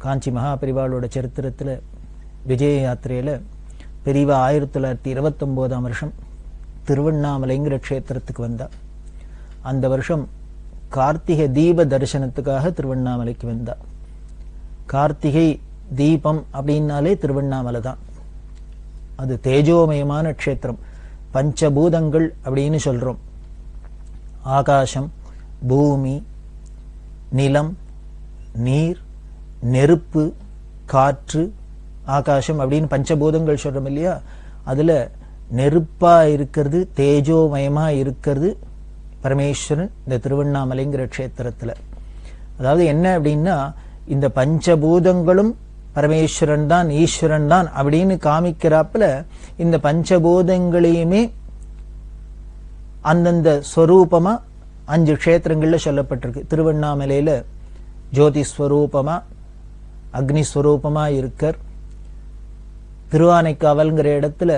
காஞ்சி மகாபரிவாளோட சரித்திரத்தில் விஜய யாத்திரையில் பெரியவா 1929ஆம் வருஷம் திருவண்ணாமலைங்கிற க்ஷேத்திரத்துக்கு வந்தா. அந்த வருஷம் கார்த்திகை தீப தரிசனத்துக்காக திருவண்ணாமலைக்கு வந்தா. கார்த்திகை தீபம் அப்படின்னாலே திருவண்ணாமலை தான். அது தேஜோமயமான க்ஷேத்திரம். பஞ்சபூதங்கள் அப்படின்னு சொல்றோம். ஆகாசம், பூமி, நிலம், நீர், நெருப்பு, காற்று, ஆகாசம் அப்படின்னு பஞ்சபூதங்கள் சொல்றோம் இல்லையா? அதுல நெருப்பா இருக்கிறது, தேஜோமயமா இருக்கிறது பரமேஸ்வரன் இந்த திருவண்ணாமலைங்கிற க்ஷேத்திரத்துல. அதாவது என்ன அப்படின்னா, இந்த பஞ்சபூதங்களும் பரமேஸ்வரன் தான், ஈஸ்வரன் தான் அப்படின்னு காமிக்கிறாப்புல இந்த பஞ்சபூதங்களையுமே அந்தந்த ஸ்வரூபமா 5 க்ஷேத்திரங்கள்ல சொல்லப்பட்டிருக்கு. திருவண்ணாமலையில ஜோதிஸ்வரூபமா, அக்னிஸ்வரூபமா இருக்கார். திருவானைக்காவல்ங்கிற இடத்துல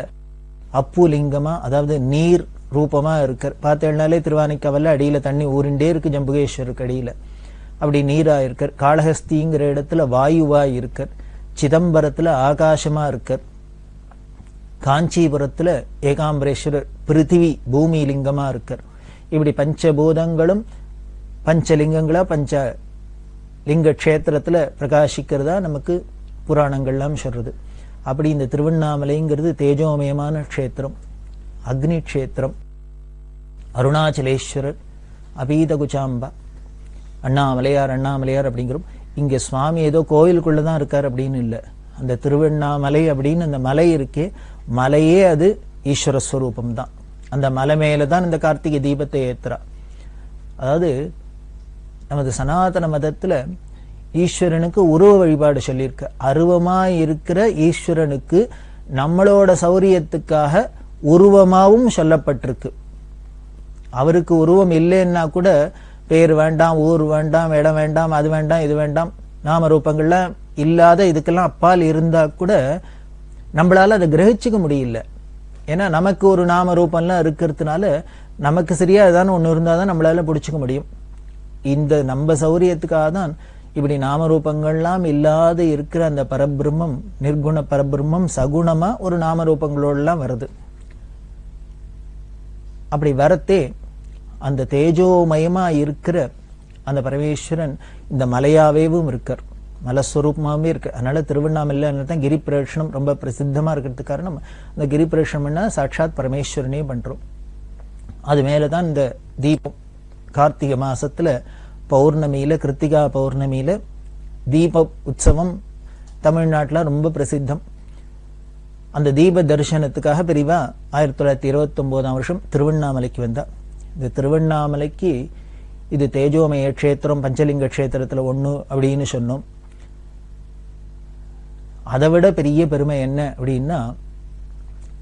அப்புலிங்கமா, அதாவது நீர் ரூபமா இருக்கார். பார்த்தேன்னாலே திருவானைக்காவல்ல அடியில தண்ணி ஊறிண்டே இருக்கு, ஜம்புகேஸ்வருக்கு அடியில அப்படி நீரா இருக்கார். காளஹஸ்திங்கிற இடத்துல வாயுவா இருக்கார். சிதம்பரத்துல ஆகாசமா இருக்கார். காஞ்சிபுரத்துல ஏகாம்பரேஸ்வரர் பிருத்திவி பூமி லிங்கமா இருக்கார். இப்படி பஞ்சபூதங்களும் பஞ்சலிங்கங்களா பஞ்ச லிங்க க்ஷேத்திரத்துல பிரகாசிக்கிறதா நமக்கு புராணங்கள்லாம் சொல்றது. அப்படி இந்த திருவண்ணாமலைங்கிறது தேஜோமயமான க்ஷேத்திரம், அக்னி க்ஷேத்திரம். அருணாச்சலேஸ்வரர், அபீதகுச்சாம்பா, அண்ணாமலையார் அண்ணாமலையார் அப்படிங்கிறோம். இங்க சுவாமி ஏதோ கோயிலுக்குள்ளதான் இருக்கார் அப்படின்னு இல்லை. அந்த திருவண்ணாமலை அப்படின்னு அந்த மலை இருக்கே, மலையே அது ஈஸ்வர ஸ்வரூபம் தான். அந்த மலை மேலதான் இந்த கார்த்திகை தீபத்தை ஏத்துறா. அதாவது நமது சனாதன மதத்துல ஈஸ்வரனுக்கு உருவ வழிபாடு சொல்லியிருக்க. அருவமா இருக்கிற ஈஸ்வரனுக்கு நம்மளோட சௌரியத்துக்காக உருவமாவும் சொல்லப்பட்டிருக்கு. அவருக்கு உருவம் இல்லைன்னா கூட பேர் வேண்டாம், ஊர் வேண்டாம், இடம் வேண்டாம், அது வேண்டாம், இது வேண்டாம், நாம ரூபங்கள்லாம் இல்லாத இதுக்கெல்லாம் அப்பால் இருந்தா கூட நம்மளால அதை கிரகிச்சுக்க முடியல. ஏன்னா நமக்கு ஒரு நாம ரூபம்லாம் இருக்கிறதுனால நமக்கு சரியா ஏதாவது ஒண்ணு இருந்தாதான் நம்மளால பிடிச்சுக்க முடியும். இந்த நம்ம சௌரியத்துக்காக தான் இப்படி நாம ரூபங்கள்லாம் இல்லாத இருக்கிற அந்த பரபிரம்மம், நிர்குண பரபிரம்மம் சகுணமா ஒரு நாம ரூபங்களோடலாம் வருது. அப்படி வரத்தே அந்த தேஜோமயமா இருக்கிற அந்த பரமேஸ்வரன் இந்த மலையாவேவும் இருக்கார், மலஸ்வரூபமாவே இருக்கு. அதனால திருவண்ணாமலை தான் கிரி பிரதட்சணம் ரொம்ப பிரசித்தமா இருக்கிறதுக்கு காரணம், அந்த கிரி பிரதட்சணம்னா சாட்சாத் பரமேஸ்வரனே பண்றோம். அது மேலதான் இந்த தீபம். கார்த்திகை மாசத்துல பௌர்ணமியில, கிருத்திகா பௌர்ணமியில தீப உற்சவம் தமிழ்நாட்டுல ரொம்ப பிரசித்தம். அந்த தீப தரிசனத்துக்காக பெரியவா 1929ஆம் வருஷம் திருவண்ணாமலைக்கு வந்தா. இந்த திருவண்ணாமலைக்கு இது தேஜோமய க்ஷேத்திரம், பஞ்சலிங்க க்ஷேத்திரத்துல ஒண்ணு அப்படின்னு சொன்னோம். அதை விட பெரிய பெருமை என்ன அப்படின்னா,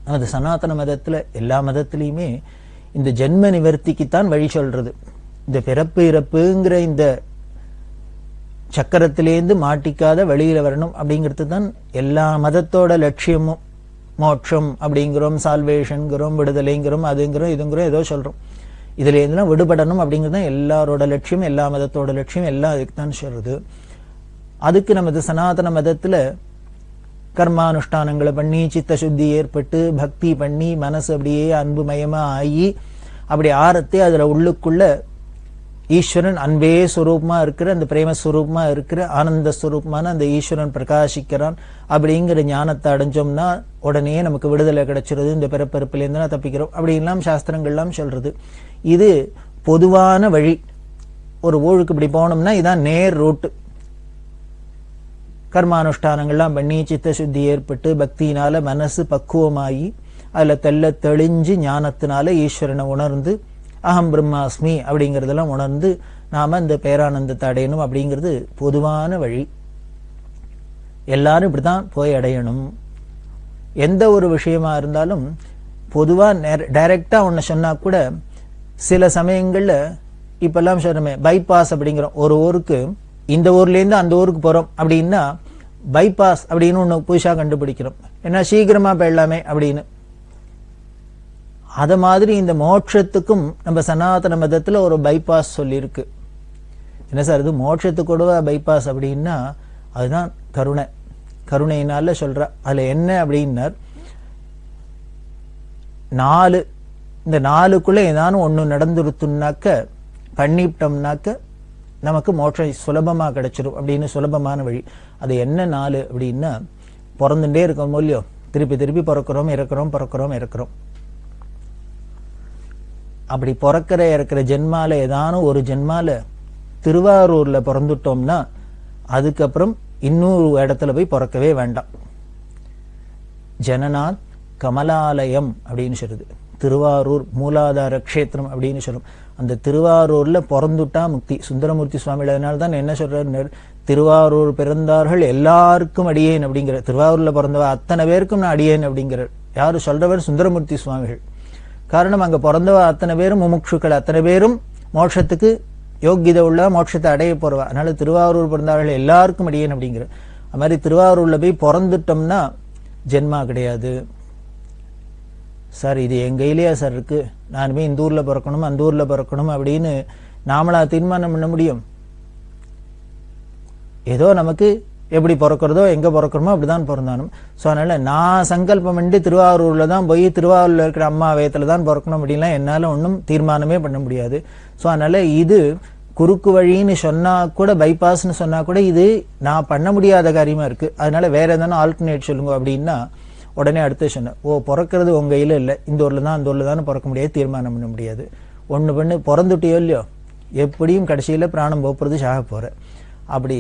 நமது சனாதன மதத்துல எல்லா மதத்திலையுமே இந்த ஜென்ம நிவர்த்திக்குத்தான் வழி சொல்றது. இந்த பிறப்பு இறப்புங்கிற இந்த சக்கரத்திலேருந்து மாட்டிக்காத வெளியில வரணும் அப்படிங்கிறது தான் எல்லா மதத்தோட லட்சியமும். மோட்சம் அப்படிங்கிறோம், சால்வேஷன்கிறோம், விடுதலைங்கிறோம், அதுங்கிறோம், இதுங்கிறோம், ஏதோ சொல்றோம். இதுல இருந்தெல்லாம் விடுபடணும் அப்படிங்கிறது தான் எல்லாரோட லட்சியம், எல்லா மதத்தோட லட்சியம், எல்லாம் அதுக்கு தான் சொல்றது. அதுக்கு நமது சனாதன மதத்துல கர்மானுஷ்டானங்களை பண்ணி சித்த சுத்தி ஏற்பட்டு பக்தி பண்ணி மனசு அப்படியே அன்புமயமா ஆகி அப்படி ஆரத்தே அதுல உள்ளுக்குள்ள ஈஸ்வரன் அன்பே ஸ்வரூபமா இருக்கிற, அந்த பிரேமஸ்வரூபமா இருக்கிற, ஆனந்த ஸ்வரூபமான அந்த ஈஸ்வரன் பிரகாசிக்கிறான் அப்படிங்கிற ஞானத்தை அடைஞ்சோம்னா உடனே நமக்கு விடுதலை கிடைச்சிருது, இந்த பிறப்பிறப்பிலேருந்து தப்பிக்கிறோம் அப்படின்லாம் சாஸ்திரங்கள்லாம் சொல்றது. இது பொதுவான வழி. ஒரு ஊருக்கு இப்படி போனோம்னா இதான் நேர் ரூட்டு. கர்மானுஷ்டானங்கள்லாம் பண்ணி சித்த சுத்தி ஏற்பட்டு பக்தியினால மனசு பக்குவமாகி அதுல தெல்ல தெளிஞ்சு ஞானத்தினால ஈஸ்வரனை உணர்ந்து அகம் பிரம்மாஸ்மி அப்படிங்கறதெல்லாம் உணர்ந்து நாம இந்த பேரானந்தத்தை அடையணும் அப்படிங்கிறது பொதுவான வழி. எல்லாரும் இப்படிதான் போய் அடையணும். எந்த ஒரு விஷயமா இருந்தாலும் பொதுவா டைரக்டா ஒன்னு சொன்னா கூட சில சமயங்கள்ல இப்பெல்லாம் சொல்றமே பைபாஸ் அப்படிங்கிறோம். ஒரு ஊருக்கு இந்த ஊர்ல இருந்து அந்த ஊருக்கு போறோம் அப்படின்னா பைபாஸ் அப்படின்னு ஒண்ணு புதுசா கண்டுபிடிக்கிறோம். ஏன்னா சீக்கிரமா போயிடலாமே அப்படின்னு. அத மாதிரி இந்த மோட்சத்துக்கும் நம்ம சனாதன மதத்துல ஒரு பைபாஸ் சொல்லியிருக்கு. என்ன சார் இது மோட்சத்துக்கு கூட பைபாஸ் அப்படின்னா, அதுதான் கருணை. கருணையினால சொல்ற. அதுல என்ன அப்படின்னார், 4 இந்த 4க்குள்ள ஏதானும் ஒண்ணு நடந்துருத்துனாக்க பண்ணிவிட்டோம்னாக்க நமக்கு மோட்சம் சுலபமா கிடைச்சிடும் அப்படின்னு சுலபமான வழி. அது என்ன 4 அப்படின்னா, பிறந்துட்டே இருக்கோம் இல்லையோ, திருப்பி திருப்பி பிறக்கிறோம் இறக்குறோம் பிறக்கிறோம் இறக்குறோம். அப்படி பிறக்கிற இறக்குற ஜென்மால ஏதானும் ஒரு ஜென்மால திருவாரூர்ல பிறந்துட்டோம்னா அதுக்கப்புறம் இன்னொரு இடத்துல போய் பிறக்கவே வேண்டாம். ஜனநாத் கமலாலயம் அப்படின்னு சொல்லுது. திருவாரூர் மூலாதார கஷேத்திரம் அப்படின்னு சொல்லும். அந்த திருவாரூர்ல பிறந்துட்டா முக்தி. சுந்தரமூர்த்தி சுவாமிகள் அதனால தான் என்ன சொல்றாரு, திருவாரூர் பிறந்தார்கள் எல்லாருக்கும் அடியேன் அப்படிங்கிற. திருவாரூர்ல பிறந்தவ அத்தனை பேருக்கும் நான் அடியேன் அப்படிங்கிறார். யாரு சொல்றவர்? சுந்தரமூர்த்தி சுவாமிகள். காரணம், அங்க பிறந்தவ அத்தனை பேரும் முமுட்சுக்கள், அத்தனை பேரும் மோட்சத்துக்கு யோக்கியதை உள்ள மோட்சத்தை அடைய போறவா. அதனால திருவாரூர் பிறந்தார்கள் எல்லாருக்கும் அடியேன் அப்படிங்கிற. அது மாதிரி திருவாரூர்ல போய் பிறந்துட்டோம்னா ஜென்மா கிடையாது. சார் இது என் கையிலேயா சார் இருக்கு, நான் போய் இந்த ஊர்ல பிறக்கணும் அந்த ஊர்ல பிறக்கணும் அப்படின்னு நாமளா தீர்மானம் பண்ண முடியும்? ஏதோ நமக்கு எப்படி பிறக்கிறதோ எங்க பிறக்கிறோமோ அப்படிதான் பிறந்தானும். ஸோ அதனால நான் சங்கல்பம் பண்ணி திருவாரூர்ல தான் போய் திருவாரூர்ல இருக்கிற அம்மா வயத்துல தான் பிறக்கணும் அப்படின்லாம் என்னால ஒன்றும் தீர்மானமே பண்ண முடியாது. ஸோ அதனால இது குறுக்கு வழின்னு சொன்னா கூட, பைபாஸ்ன்னு சொன்னா கூட இது நான் பண்ண முடியாத காரியமா இருக்கு. அதனால வேற எதனா ஆல்டர்னேட் சொல்லுங்க அப்படின்னா உடனே அடுத்து சொன்னேன், ஓ பிறக்கிறது உங்க கையில இல்லை, இந்த ஊர்ல தான் அந்த ஊர்ல தான் பிறக்க முடியாது, தீர்மானம் பண்ண முடியாது. ஒண்ணு பண்ணு, பிறந்துட்டியோ இல்லையோ எப்படியும் கடைசியில பிராணம் போறது சாக போற. அப்படி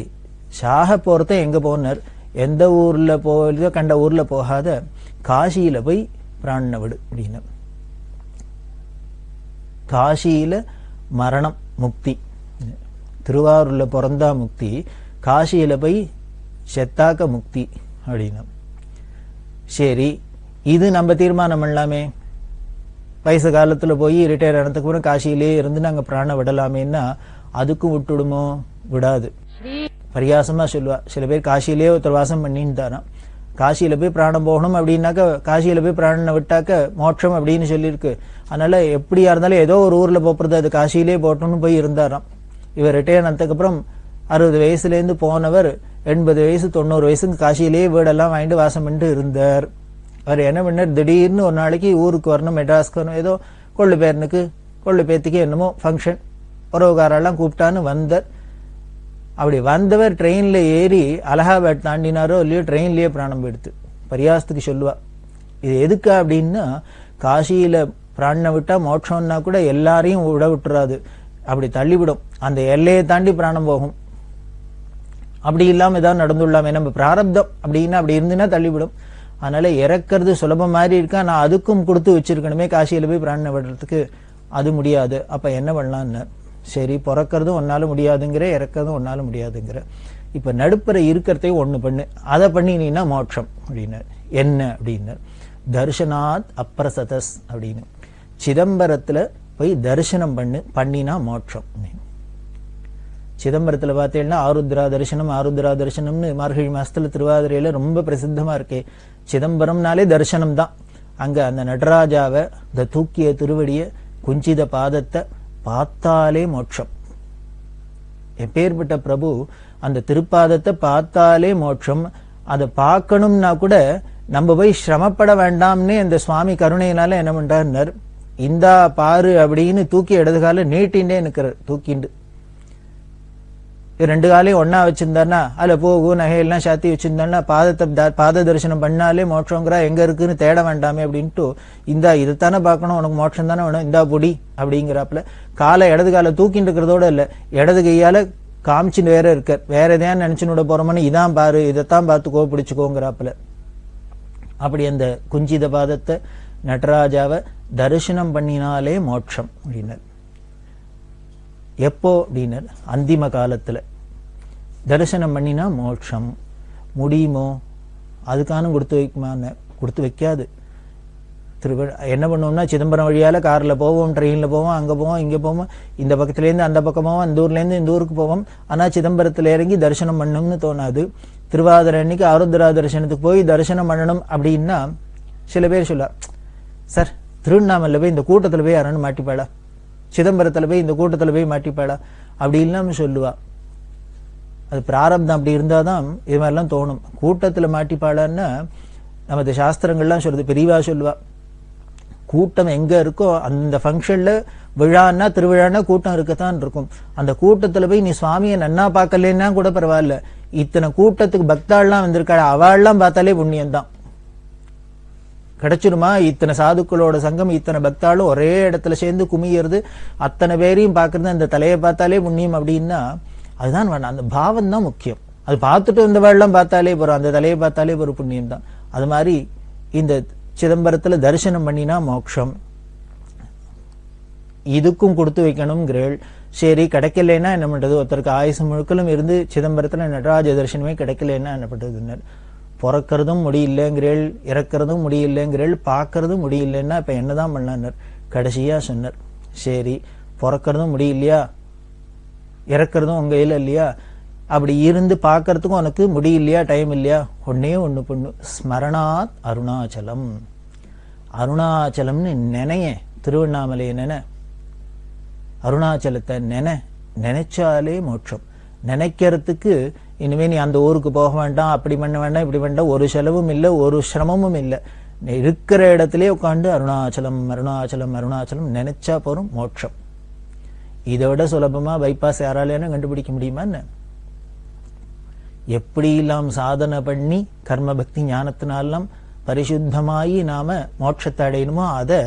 சாக போறத எங்க போனார், எந்த ஊர்ல போயோ கண்ட ஊர்ல போகாத காசியில போய் பிராணனை விடு அப்படின்னு. காசியில மரணம் முக்தி. திருவாரூர்ல பிறந்தா முக்தி, காசியில போய் செத்தாக்க முக்தி அப்படின்னா. சரி, இது நம்ம தீர்மானம் பண்ணலாமே. வயசு காலத்துல போய் ரிட்டையர் ஆனதுக்கு அப்புறம் காசியிலே இருந்து நாங்க பிராண விடலாமேன்னா அதுக்கும் விட்டுடுமோ? விடாது. பரியாசமா சொல்லுவா. சில பேர் காசியிலே ஒருத்தர் வாசம் பண்ணின்னு தாராம். காசியில போய் பிராணம் போகணும் அப்படின்னாக்க காசியில போய் பிராணனை விட்டாக்க மோட்சம் அப்படின்னு சொல்லியிருக்கு. அதனால எப்படியா இருந்தாலும் ஏதோ ஒரு ஊர்ல போறது, அது காசியிலே போட்டோம்னு போய் இருந்தாராம். இவர் ரிட்டையர் ஆனதுக்கு அப்புறம் 60 வயசுல இருந்து போனவர் 80 வயசு 90 வயசுக்கு காசியிலேயே வீடெல்லாம் வாங்கிட்டு வாசம் பண்ணிட்டு இருந்தார். அவர் என்ன பண்ணார், திடீர்னு ஒரு நாளைக்கு ஊருக்கு வரணும், மெட்ராஸ்க்கு வரணும், ஏதோ கொள்ளு பேரனுக்கு கொள்ளு பேத்திக்கு என்னமோ ஃபங்க்ஷன், உறவுகாரெல்லாம் கூப்பிட்டான்னு வந்தார். அப்படி வந்தவர் ட்ரெயின்ல ஏறி அலகாபாத் தாண்டினாரோ இல்லையோ ட்ரெயின்லயே பிராணம் போயிடுத்து. பரியாசத்துக்கு சொல்லுவா. இது எதுக்கா அப்படின்னா, காசியில பிராணனை விட்டா மோட்சம்னா கூட எல்லாரையும் விட விட்டுறாது, அப்படி தள்ளிவிடும். அந்த எல்லையை தாண்டி பிராணம் போகும். அப்படி இல்லாம ஏதாவது நடந்துள்ளாமே, நம்ம பிராரப்தம் அப்படின்னா அப்படி இருந்துன்னா தள்ளிவிடும். அதனால இறக்கிறது சுலபம் மாதிரி இருக்கா, நான் அதுக்கும் கொடுத்து வச்சிருக்கணுமே காசியில போய் பிராணனை விடுறதுக்கு, அது முடியாது. அப்ப என்ன பண்ணலான்னு, சரி பிறக்கிறதும் ஒன்னால முடியாதுங்கிற, இறக்கிறதும் ஒன்னால முடியாதுங்கிற, இப்ப நடுப்புற இருக்கிறதையும் ஒண்ணு பண்ணு, அதை பண்ணினீன்னா மோட்சம் அப்படின்னார். என்ன அப்படின்னார், தர்ஷனாத் அப்ரசதஸ் அப்படின்னு. சிதம்பரத்துல போய் தரிசனம் பண்ணினா மோட்சம். சிதம்பரத்துல பார்த்தீங்கன்னா ஆருத்ரா தரிசனம், ஆருத்ரா தரிசனம்னு மார்கழி மாசத்துல திருவாதிரையில ரொம்ப பிரசித்தமா இருக்கே. சிதம்பரம்னாலே தரிசனம் தான். அங்க அந்த நடராஜாவை, இந்த தூக்கிய திருவடிய, குஞ்சித பாதத்தை பார்த்தாலே மோட்சம். எப்பேற்பட்ட பிரபு, அந்த திருப்பாதத்தை பார்த்தாலே மோட்சம். அதை பார்க்கணும்னா கூட நம்ம போய் சிரமப்பட வேண்டாம்னே அந்த சுவாமி கருணையினால என்ன பண்றாருன்னார், இந்தா பாரு அப்படின்னு தூக்கி இடது கால நீட்டின்டே நிக்கிறார். தூக்கிண்டு 2 காலையும் ஒன்னா வச்சிருந்தாருன்னா, அதுல போகு நகையெல்லாம் சாத்தி வச்சிருந்தாருன்னா பாத தரிசனம் பண்ணாலே மோட்சங்கிறா, எங்க இருக்குன்னு தேட வேண்டாமே அப்படின்ட்டு, இந்தா இதைத்தானே பார்க்கணும், உனக்கு மோட்சம் தானே வேணும், இந்தா பொடி அப்படிங்கிறாப்புல. காலை இடது காலை தூக்கிட்டு இருக்கிறதோட இல்ல, இடது கையால காமிச்சுன்னு வேற இருக்கார். வேற எதையா நினைச்சுன்னு விட போறோம்னு, இதான் பாரு, இதைத்தான் பார்த்துக்கோ பிடிச்சுக்கோங்கிறாப்புல. அப்படி அந்த குஞ்சித பாதத்தை நடராஜாவை தரிசனம் பண்ணினாலே மோட்சம் அப்படின்னார். எப்போ அப்படின்னார், அந்திம காலத்துல தரிசனம் பண்ணினா மோட்சம். முடியுமோ? அதுக்கான கொடுத்து வைக்குமான்னு, கொடுத்து வைக்காது. என்ன பண்ணுவோம்னா, சிதம்பரம் வழியால கார்ல போவோம், ட்ரெயின்ல போவோம், அங்க போவோம், இங்க போவோம், இந்த பக்கத்துல இருந்து அந்த பக்கம் போவோம், அந்த ஊர்ல இருந்து இந்த ஊருக்கு போவோம். ஆனா சிதம்பரத்துல இறங்கி தரிசனம் பண்ணணும்னு தோணாது. திருவாதிரை அன்னைக்கு ஆருத்ரா தரிசனத்துக்கு போய் தரிசனம் பண்ணணும் அப்படின்னா சில பேர் சொல்ல, சார் திருவண்ணாமலையில போய் இந்த கூட்டத்துல போய் யாரான்னு மாட்டிப்பாளா, சிதம்பரத்துல போய் இந்த கூட்டத்துல போய் மாட்டிப்பாளா அப்படி இல்லாம சொல்லுவா. அது பிராரப்தம் அப்படி இருந்தாதான் இது மாதிரிலாம் தோணும். கூட்டத்துல மாட்டிப்பாளன்னா நமது சாஸ்திரங்கள்லாம் சொல்றது, பெரியவா சொல்லுவா, கூட்டம் எங்க இருக்கோ அந்த ஃபங்க்ஷன்ல, விழான்னா திருவிழான்னா கூட்டம் இருக்கத்தான் இருக்கும். அந்த கூட்டத்துல போய் நீ சுவாமியை நன்னா பார்க்கலன்னா கூட பரவாயில்ல, இத்தனை கூட்டத்துக்கு பக்தாள்லாம் வந்திருக்காள், அவள்லாம் பார்த்தாலே புண்ணியம்தான். கிடைச்சிருமா? இத்தனை சாதுக்களோட சங்கம், இத்தனை பக்தாளும் ஒரே இடத்துல சேர்ந்து குமியறது, அத்தனை பேரையும் பார்க்கறது, அந்த தலையை பார்த்தாலே புண்ணியம் அப்படின்னா அதுதான் வேண்டாம். அந்த பாவம் தான் முக்கியம். அது பார்த்துட்டு வந்தவாள்லாம் பார்த்தாலே போறோம், அந்த தலையை பார்த்தாலே ஒரு புண்ணியம் தான். அது மாதிரி இந்த சிதம்பரத்துல தரிசனம் பண்ணினா மோட்சம். இதுக்கும் கொடுத்து வைக்கணும்ங்கிறேள். சரி, கிடைக்கலன்னா என்ன பண்றது? ஒருத்தருக்கு ஆயுசு முழுக்களும் இருந்து சிதம்பரத்துல நடராஜ தரிசனமே கிடைக்கலன்னா என்ன பண்றதுன்னு, பிறக்கிறதும் முடியலங்கிறேள், இறக்கிறதும் முடியலங்கிறேள், பார்க்கறதும் முடியலன்னா இப்ப என்னதான் பண்ணார்? கடைசியா சொன்னார், சரி பிறக்கிறதும் முடியலையா, இறக்கிறதும் உங்க கையில இல்லையா, அப்படி இருந்து பார்க்கறதுக்கும் உனக்கு முடியலையா, டைம் இல்லையா, ஒன்னே ஒண்ணு பொண்ணு, ஸ்மரணாத் அருணாச்சலம். அருணாச்சலம்னு நினைய, திருவண்ணாமலையை நினை, அருணாச்சலத்தை நினைச்சாலே மோட்சம். நினைக்கிறதுக்கு இனிமே நீ அந்த ஊருக்கு போக வேண்டாம், அப்படி பண்ண வேண்டாம், இப்படி வேண்டாம், ஒரு செலவும் இல்லை, ஒரு சிரமமும் இல்லை. இருக்கிற இடத்திலே உட்காந்து அருணாச்சலம் அருணாச்சலம் அருணாச்சலம் நினைச்சா போறோம், மோட்சம். இதை விட சுலபமா பைபாஸ் யாராலையான கண்டுபிடிக்க முடியுமா என்ன? எப்படி எல்லாம் சாதனை பண்ணி கர்ம பக்தி ஞானத்தினாலாம் பரிசுத்தமாயி நாம மோட்சத்தை அடையணுமோ அதை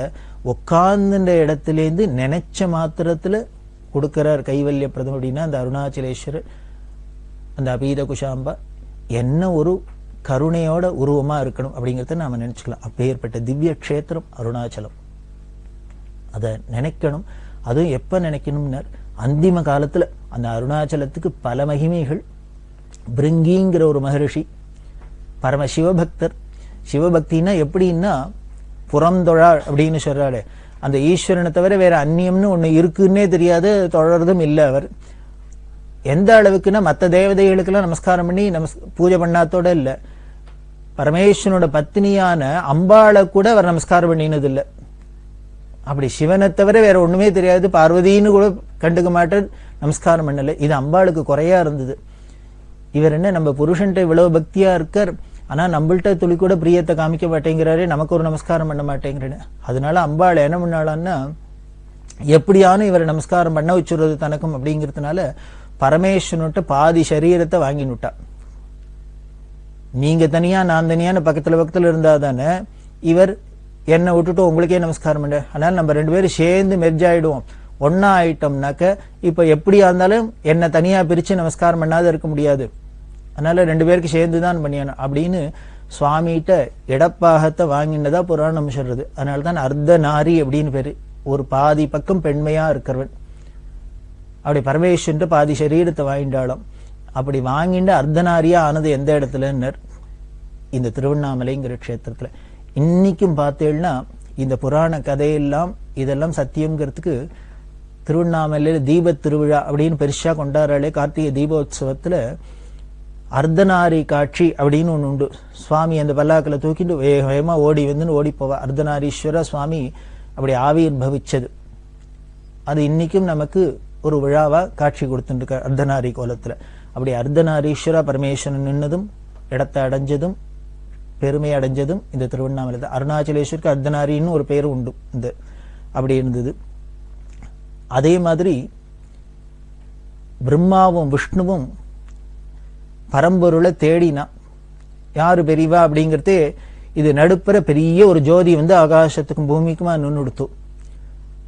உட்கார்ந்த இடத்திலேருந்து நினைச்ச மாத்திரத்துல கொடுக்கிறார் கைவல்ய பிரதம். அப்படின்னா அந்த அருணாச்சலேஸ்வரர், அந்த அபீத குஷாம்பா என்ன ஒரு கருணையோட உருவமா இருக்கணும் அப்படிங்கறத நாம நினைச்சுக்கலாம். அப்பேற்பட்ட திவ்ய கஷேத்திரம் அருணாச்சலம். அதை நினைக்கணும். அதுவும் எப்ப நினைக்கணும்னா அந்திம காலத்துல. அந்த அருணாச்சலத்துக்கு பல மகிமைகள். பிருங்கிங்கிற ஒரு மகரிஷி பரம சிவபக்தர். சிவபக்தினா எப்படின்னா புறந்தொழாள் அப்படின்னு சொல்றாரு. அந்த ஈஸ்வரனை தவிர வேற அந்நியம்னு ஒண்ணு இருக்குன்னே தெரியாது, தொழறதும் இல்லை அவர். எந்த அளவுக்குன்னா மற்ற தேவதைகளுக்கெல்லாம் நமஸ்காரம் பண்ணி பூஜை பண்ணாத்தோட இல்ல, பரமேஸ்வரனோட பத்னியான அம்பாளை கூட அவர் நமஸ்காரம் பண்ணினது இல்லை. அப்படி சிவனை தவிர வேற ஒண்ணுமே தெரியாது, பார்வதின்னு கூட கண்டுக்க மாட்டார், நமஸ்காரம் பண்ணல. இது அம்பாளுக்கு குறையா இருந்தது. இவர் என்ன நம்ம புருஷன்ட்ட இவ்வளவு பக்தியா இருக்கார், ஆனா நம்மள்ட்ட துளி கூட பிரியத்தை காமிக்க மாட்டேங்கிறாரு, நமக்கு ஒரு நமஸ்காரம் பண்ண மாட்டேங்கிறேன்னு. அதனால அம்பாள் என்ன பண்ணாளான்னா, எப்படியான இவரை நமஸ்காரம் பண்ண வச்சுறது தனக்கும் அப்படிங்கிறதுனால பரமேஸ்வரன்ட்ட பாதி சரீரத்தை வாங்கினுட்டா. நீங்க தனியா நான் தனியான பக்கத்துல இருந்தா தானே இவர் என்னை விட்டுட்டு உங்களுக்கே நமஸ்காரம் பண்ண. அதனால நம்ம ரெண்டு பேரும் சேர்ந்து மெர்ஜ் ஆயிடுவோம். ஒன்னா ஆயிட்டோம்னாக்க இப்ப எப்படியா இருந்தாலும் என்ன தனியா பிரிச்சு நமஸ்காரம் பண்ணாத இருக்க முடியாது. அதனால ரெண்டு பேருக்கு சேர்ந்துதான் பண்ணியானோம் அப்படின்னு சுவாமிகிட்ட இடப்பாகத்தை வாங்கினதா புராணம் சொல்றது. அதனாலதான் அர்த்த நாரி அப்படின்னு பேரு. ஒரு பாதி பக்கம் பெண்மையா இருக்கிறவன். அப்படி பரமேஸ்வரன் பாதி சரீரத்தை வாங்கிட்டாலும். அப்படி வாங்கிட்டு அர்த்தநாரியா ஆனது எந்த இடத்துலன்னு, இந்த திருவண்ணாமலைங்கிற கஷேத்திரத்துல. இன்னைக்கும் பார்த்தேன்னா இந்த புராண கதையெல்லாம் இதெல்லாம் சத்தியம்ங்கிறதுக்கு திருவண்ணாமலையில தீப திருவிழா அப்படின்னு பெருசா கொண்டாடுறாளே, கார்த்திகை தீபோத்சவத்துல அர்த்தநாரி காட்சி அப்படின்னு ஒண்ணு உண்டு. சுவாமி அந்த பல்லாக்கில் தூக்கிட்டு வேக வேகமா ஓடி வந்து ஓடி போவா. அர்த்தநாரீஸ்வர சுவாமி அப்படி ஆவிர் பவிச்சது. அது இன்னைக்கும் நமக்கு ஒரு விழாவா காட்சி கொடுத்துட்டு அர்த்தநாரி கோலத்துல. அப்படி அர்த்தநாரீஸ்வரா பரமேஸ்வரன் நின்னதும் இடத்தை அடைஞ்சதும் பெருமை அடைஞ்சதும் இந்த திருவண்ணாமலை தான். அருணாச்சலேஸ்வருக்கு அர்த்தநாரின்னு ஒரு பேரும் உண்டு. இந்த அப்படி இருந்தது. அதே மாதிரி பிரம்மாவும் விஷ்ணுவும் பரம்பொருளை தேடினா. யாரு பெரியவா அப்படிங்கிறதே இது நடுப்புற பெரிய ஒரு ஜோதி வந்து ஆகாசத்துக்கும் பூமிக்குமா நின்னுடுத்து.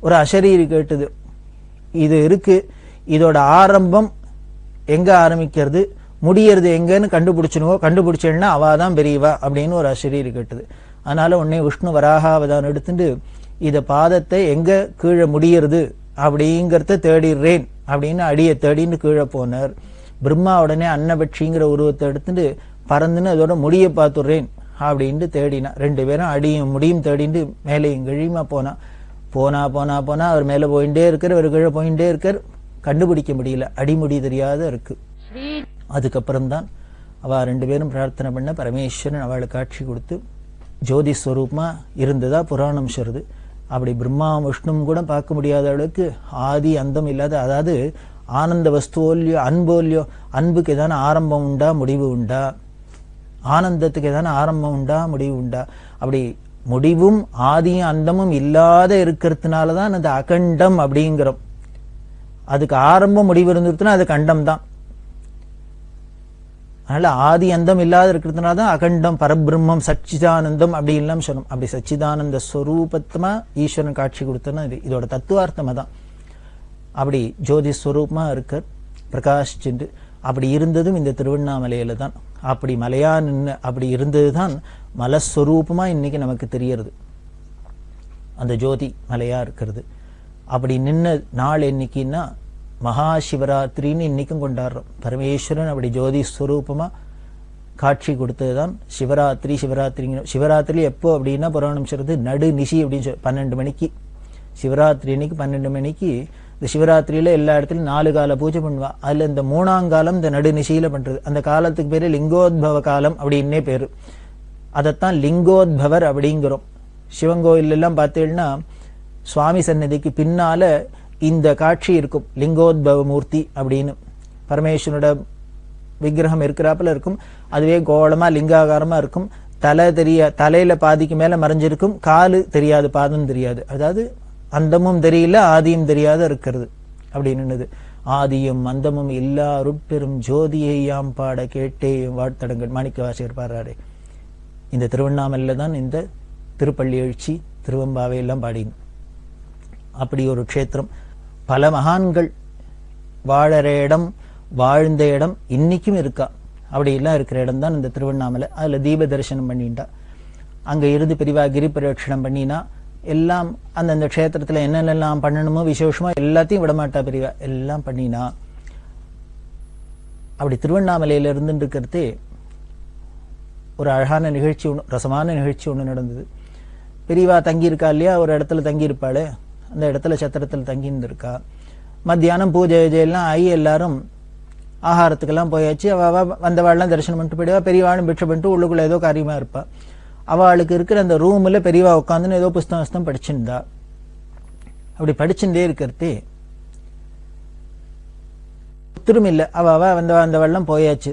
ஒரு அசரீரி கேட்டுது, இது இருக்கு, இதோட ஆரம்பம் எங்க ஆரம்பிக்கிறது முடியறது எங்கன்னு கண்டுபிடிச்சேன்னா அவாதான் பெரியவா அப்படின்னு ஒரு அசரீரி கேட்டுது. அதனால உடனே விஷ்ணு வராகாவதான் எடுத்துட்டு இத பாதத்தை எங்க கீழே முடியறது அப்படிங்கறத தேடிடுறேன் அப்படின்னு அடியை தேடின்னு கீழே போனார். பிரம்மா உடனே அன்னபட்சிங்கிற உருவத்தை எடுத்துட்டு பறந்துன்னு அதோட முடிய பார்த்துடுறேன் அப்படின்ட்டு தேடினா. ரெண்டு பேரும் அடியும் முடியும் தேடிட்டு மேலையும் கழியுமா போனா போனா போனா போனா அவர் மேல போயிட்டே இருக்கார், அவர் கீழே போயிட்டே இருக்கார். கண்டுபிடிக்க முடியல, அடிமுடி தெரியாத இருக்கு. அதுக்கப்புறம்தான் அவ ரெண்டு பேரும் பிரார்த்தனை பண்ண பரமேஸ்வரன் அவளுக்கு காட்சி கொடுத்து ஜோதி ஸ்வரூபமா இருந்ததா புராணம் சொல்றது. அப்படி பிரம்மா விஷ்ணும் கூட பார்க்க முடியாத அளவுக்கு ஆதி அந்தம் இல்லாத, அதாவது ஆனந்த வஸ்துவோல்லையோ அன்போல்லையோ, அன்புக்கு ஏதான ஆரம்பம் உண்டா முடிவு உண்டா? ஆனந்தத்துக்கு ஏதான ஆரம்பம் உண்டா முடிவு உண்டா? அப்படி முடிவும் ஆதியும் அந்தமும் இல்லாத இருக்கிறதுனாலதான் அந்த அகண்டம் அப்படிங்கிறோம். அதுக்கு ஆரம்பம் முடிவு இருந்துருச்சுன்னா அது கண்டம் தான். அதனால ஆதி அந்தம் இல்லாத இருக்கிறதுனால தான் அகண்டம், பரபிரம்மம், சச்சிதானந்தம் அப்படி எல்லாம் சொல்லணும். அப்படி சச்சிதானந்த ஸ்வரூபத்தமா ஈஸ்வரன் காட்சி கொடுத்தனா இதோட தத்துவார்த்தமா தான். அப்படி ஜோதி ஸ்வரூபமா இருக்க பிரகாஷிச்சுண்டு அப்படி இருந்ததும் இந்த திருவண்ணாமலையில தான். அப்படி மலையா நின்று அப்படி இருந்ததுதான் மலஸ்வரூபமா இன்னைக்கு நமக்கு தெரியறது, அந்த ஜோதி மலையா இருக்கிறது. அப்படி நின்ன நாள் என்னைக்குன்னா மகா சிவராத்திரின்னு இன்னைக்கும் கொண்டாடுறோம். பரமேஸ்வரன் அப்படி ஜோதி ஸ்வரூபமா காட்சி கொடுத்ததுதான் சிவராத்திரி. சிவராத்திரி எப்போ அப்படின்னா புராணம் சொல்றது நடு நிசி அப்படின்னு சொல்லி 12 மணிக்கு சிவராத்திரி அன்னைக்கு 12 மணிக்கு. இந்த சிவராத்திரியில எல்லா இடத்துலயும் 4 கால பூஜை பண்ணுவா. அதுல இந்த 3ஆம் காலம் இந்த நடுநிசையில பண்றது. அந்த காலத்துக்கு பேரு லிங்கோத்பவ காலம் அப்படின்னே பேரு. அதைத்தான் லிங்கோத்பவர் அப்படிங்கிறோம். சிவன் கோயில் எல்லாம் பார்த்தீங்கன்னா சுவாமி சன்னதிக்கு பின்னால இந்த காட்சி இருக்கும், லிங்கோத்பவ மூர்த்தி அப்படின்னு. பரமேஸ்வரோட விக்கிரகம் இருக்கிறாப்புல இருக்கும். அதுவே கோலமா லிங்காகாரமா இருக்கும். தலையில பாதிக்கு மேல மறைஞ்சிருக்கும். காலு தெரியாது, பாதம் தெரியாது. அதாவது அந்தமும் தெரியல ஆதியும் தெரியாத இருக்கிறது அப்படின்னு. ஆதியும் அந்தமும் இல்லா அருட்பெரும் ஜோதியை யாம் பாட கேட்டே வாழ்த்தடங்கள் மாணிக்க வாசகர் பாடுறாரே. இந்த திருவண்ணாமலையில தான் இந்த திருப்பள்ளி எழுச்சி, திருவம்பாவை எல்லாம் பாடினோம். அப்படி ஒரு க்ஷேத்திரம். பல மகான்கள் வாழற இடம், வாழ்ந்த இடம் இன்னைக்கும் இருக்கா. அப்படி எல்லாம் இருக்கிற இடம் தான் இந்த திருவண்ணாமலை. அதுல தீப தரிசனம் பண்ணிட்டா, அங்க இருந்து பெரிவா கிரி பிரதட்சணம் பண்ணினா எல்லாம் அந்தந்த க்ஷேத்திரத்துல என்னென்னலாம் பண்ணணுமோ விசேஷமா எல்லாத்தையும் விடமாட்டா பெரியவா, எல்லாம் பண்ணினா. அப்படி திருவண்ணாமலையில இருந்து இருக்கிறதே ஒரு அழகான நிகழ்ச்சி ஒன்று, ரசமான நிகழ்ச்சி ஒன்று நடந்தது. பெரியவா தங்கி இருக்கா இல்லையா, ஒரு இடத்துல தங்கி இருப்பாளு, அந்த இடத்துல சத்திரத்தில் தங்கி இருந்திருக்கா. மத்தியானம் பூஜை எல்லாம் ஆகி எல்லாரும் ஆகாரத்துக்கெல்லாம் போயாச்சு. அவ வந்தவாள்லாம் தரிசனம் பண்ணிட்டு போயிடுவா. பெரியவாளும் பிட்சை பண்ணிட்டு உள்ளுக்குள்ள ஏதோ காரியமா இருப்பா. அவளுக்கு இருக்கிற அந்த ரூம்ல பெரியவா உட்காந்துன்னு ஏதோ புஸ்தகம் படிச்சுருந்தா. அப்படி படிச்சுட்டே இருக்கிறதே ஒத்துரும் இல்லை. வந்தவாள்லாம் போயாச்சு.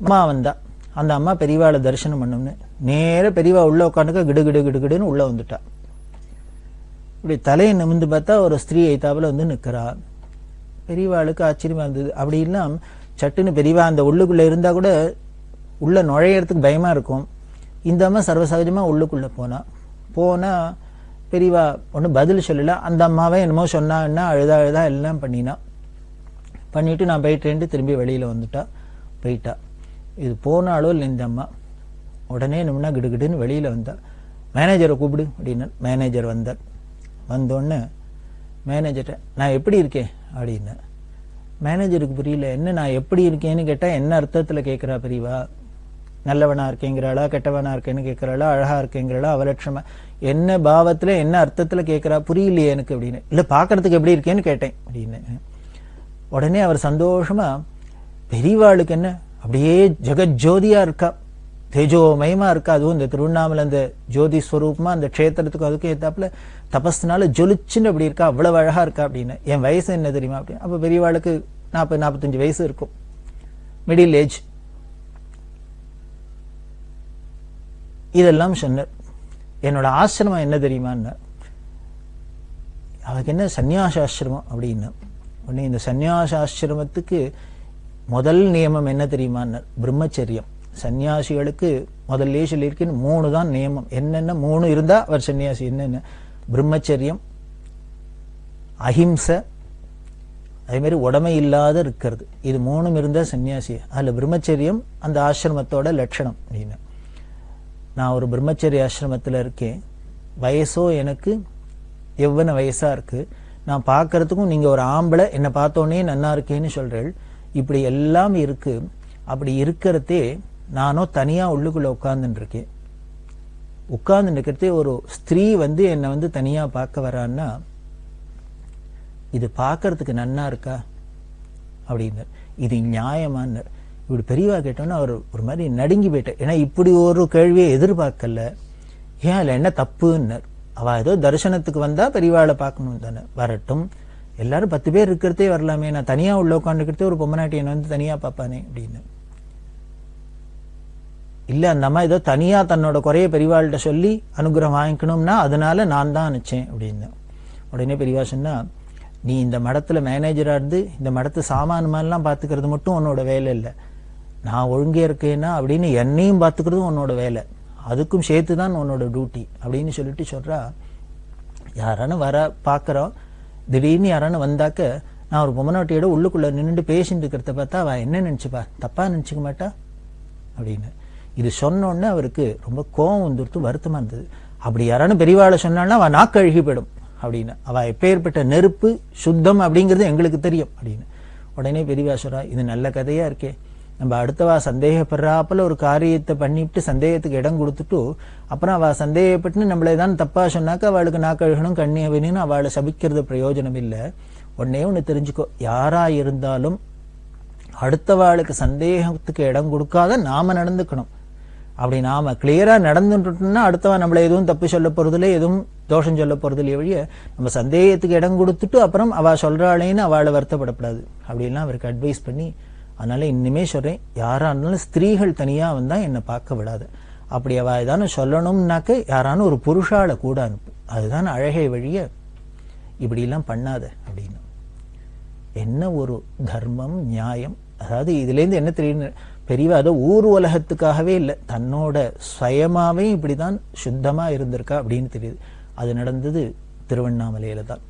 அம்மா வந்தா. அந்த அம்மா பெரியவாளை தரிசனம் பண்ணணும்னு நேர பெரியவா உள்ள உட்காந்துக்க கிடு கிடு கிடு கிடுன்னு உள்ள வந்துட்டா. இப்படி தலையை நிமிந்து பார்த்தா ஒரு ஸ்திரீ ஐத்தாப்புல வந்து நிக்கிறா. பெரியவாளுக்கு ஆச்சரியமா இருந்தது. அப்படி இல்லாம் சட்டுன்னு பெரியவா அந்த உள்ளுக்குள்ள இருந்தா கூட உள்ள நுழையறதுக்கு பயமா இருக்கும். இந்த அம்மா சர்வசகஜமா உள்ளுக்குள்ள போனா பெரியவா ஒன்னும் பதில் சொல்லல. அந்த அம்மாவே என்னமோ சொன்னா அழுதா எல்லாம் பண்ணிட்டு நான் போயிட்டேன்ட்டு திரும்பி வெளியில போயிட்டா. இது போனாலும் இல்லை இந்த அம்மா. உடனே நம்மனா கிடுகிடுன்னு வெளியில வந்தா. மேனேஜரை கூப்பிடு அப்படின்னு. மேனேஜர் வந்தார். வந்தோடனே மேனேஜர்கிட்ட நான் எப்படி இருக்கேன் அப்படின்னு. மேனேஜருக்கு புரியல. என்ன நான் எப்படி இருக்கேன்னு கேட்டா என்ன அர்த்தத்துல கேட்கிறா பெரியவா? நல்லவனா இருக்கேங்கிறாளா, கெட்டவனா இருக்கேன்னு கேட்கிறாளா, அழகா இருக்கேங்கிறாளா, அவலட்சணமா என்ன பாவத்துல என்ன அர்த்தத்துல கேட்கிறா புரியலையே எனக்கு அப்படின்னு. இல்ல பாக்குறதுக்கு எப்படி இருக்கேன்னு கேட்டேன் அப்படின்னு. உடனே அவர் சந்தோஷமா பெரியவாளுக்கு என்ன அப்படியே ஜெகஜோதியா இருக்கா, தேஜோமயமா இருக்கா. அதுவும் இந்த திருவண்ணாமலை அந்த ஜோதி ஸ்வரூபமா அந்த க்ஷேத்திரத்துக்கு அதுக்கும் ஏத்தாப்புல தபஸ்னால ஜொலிச்சுன்னு அப்படி இருக்கா, அவ்வளவு அழகா இருக்கா அப்படின்னு. என் வயசு என்ன தெரியுமா அப்படின்னு. அப்ப பெரியவாளுக்கு 40-45 வயசு இருக்கும், மிடில் ஏஜ். இதெல்லாம் சொன்னார். என்னோட ஆசிரமம் என்ன தெரியுமான்னு. அவருக்கு என்ன சந்நியாசாசிரமம் அப்படின்னு. உடனே இந்த சந்நியாசாசிரமத்துக்கு முதல் நியமம் என்ன தெரியுமான்னு, பிரம்மச்சரியம். சன்னியாசிகளுக்கு முதல்ல சொல்லியிருக்கேன்னு 3 தான் நியமம். என்னென்ன 3 இருந்தா அவர் சன்னியாசி. என்னென்ன? பிரம்மச்சரியம், அஹிம்சை, அதே மாதிரி உடமை இல்லாத இருக்கிறது. இது 3 இருந்தா சன்னியாசி. அதுல பிரம்மச்சரியம் அந்த ஆசிரமத்தோட லட்சணம் அப்படின்னு. நான் ஒரு பிரம்மச்சரிய ஆசிரமத்துல இருக்கேன். வயசோ எனக்கு எவ்வளவு வயசா இருக்கு. நான் பார்க்கறதுக்கும் நீங்க ஒரு ஆம்பளை என்ன பார்த்தோன்னே நன்னா இருக்கேன்னு சொல்றேன். இப்படி எல்லாம் இருக்கு. அப்படி இருக்கிறதே நானோ தனியா உள்ளுக்குள்ள உட்கார்ந்துட்டு இருக்கேன். உட்கார்ந்து இருக்கிறதே ஒரு ஸ்திரீ வந்து என்னை தனியா பார்க்க வரான்னா இது பார்க்கறதுக்கு நன்னா இருக்கா அப்படின்னு. இது நியாயமான. இப்படி பெரியவா கேட்டோன்னா அவர் ஒரு மாதிரி நடுங்கி போயிட்டார். ஏன்னா இப்படி ஒரு கேள்வியை எதிர்பார்க்கல. ஏன் இல்லை என்ன தப்புன்னார். அவ ஏதோ தரிசனத்துக்கு வந்தா பெரியவாளை பார்க்கணும் தானே, வரட்டும். எல்லாரும் 10 பேர் இருக்கிறதே வரலாமே, நான் தனியா உள்ள உட்காந்துக்கிறதே ஒரு பொம்மநாட்டி என்ன வந்து தனியா பார்ப்பானே அப்படின்னு. இல்ல அந்த அம்மா ஏதோ தனியா தன்னோட குறைய பெரியவாள்கிட்ட சொல்லி அனுகிரகம் வாங்கிக்கணும்னா அதனால நான் தான் நினைச்சேன் அப்படின்னு. உடனே பெரியவா சொன்னா, நீ இந்த மடத்துல மேனேஜரா இருந்து இந்த மடத்து சாமானுமானெல்லாம் பாத்துக்கிறது மட்டும் உன்னோட வேலை இல்லை, நான் ஒழுங்கே இருக்கேன்னா அப்படின்னு என்னையும் பாத்துக்கிறதும் உன்னோட வேலை, அதுக்கும் சேர்த்துதான் உன்னோட டியூட்டி அப்படின்னு சொல்லிட்டு சொல்றா. யாரானு வர பாக்குறோம், திடீர்னு யாரானு வந்தாக்க நான் ஒரு பொம்மநாட்டியோட உள்ளுக்குள்ள நின்றுட்டு பேசிட்டு இருக்கிறத பார்த்தா அவ என்ன நினைச்சுப்பா, தப்பா நினைச்சுக்க மாட்டா அப்படின்னு. இது சொன்னோடனே அவருக்கு ரொம்ப கோபம் வந்துடுத்து, வருத்தமா இருந்தது. அப்படி யாரானு பெரியவாளை சொன்னான்னா அவ நாக்கு அழுகி போயிடும் அப்படின்னு. அவ எப்பேற்பட்ட நெருப்பு சுத்தம் அப்படிங்கிறது எங்களுக்கு தெரியும் அப்படின்னு. உடனே பெரியவா சொல்றா, இது நல்ல கதையா இருக்கே, நம்ம அடுத்தவா சந்தேகப்படுறாப்புல ஒரு காரியத்தை பண்ணிவிட்டு சந்தேகத்துக்கு இடம் கொடுத்துட்டு அப்புறம் அவ சந்தேகப்பட்டு நம்மளே தான் தப்பா சொன்னாக்க அவளுக்கு நாக்கழுகணும் கண்ணிய வேணும்னு அவளை சபிக்கிறது பிரயோஜனம் இல்லை. உடனே ஒண்ணு தெரிஞ்சுக்கோ, யாரா இருந்தாலும் அடுத்தவாளுக்கு சந்தேகத்துக்கு இடம் கொடுக்காத நாம நடந்துக்கணும். அப்படி நாம கிளியரா நடந்துட்டோம்னா அடுத்தவா நம்மள எதுவும் தப்பு சொல்ல போறதுல எதுவும் தோஷம் சொல்ல போறதுல வழிய நம்ம சந்தேகத்துக்கு இடம் கொடுத்துட்டு அப்புறம் அவ சொல்றாளேன்னு அவளை வருத்தப்படக்கூடாது அப்படின்லாம் அவருக்கு அட்வைஸ் பண்ணி, அதனால இனிமே சொல்றேன், யாரா இருந்தாலும் ஸ்திரீகள் தனியா வந்தா என்னை பார்க்க விடாது, அப்படி அவ ஏதானு சொல்லணும்னாக்க யாரானு ஒரு புருஷால கூட அனுப்பு, அதுதான் அழகை வழிய இப்படி எல்லாம் பண்ணாத அப்படின்னு. என்ன ஒரு தர்மம் நியாயம். அதாவது இதுல இருந்து என்ன தெரியும், பெரியவா அதை ஊர் உலகத்துக்காகவே இல்லை, தன்னோட சுயமாவே இப்படிதான் சுத்தமா இருந்திருக்கா அப்படின்னு தெரியுது. அது நடந்தது திருவண்ணாமலையில தான்.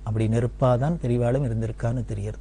அப்படி நெருப்பாதான் பெரியவாளும் இருந்திருக்கான்னு தெரியுது.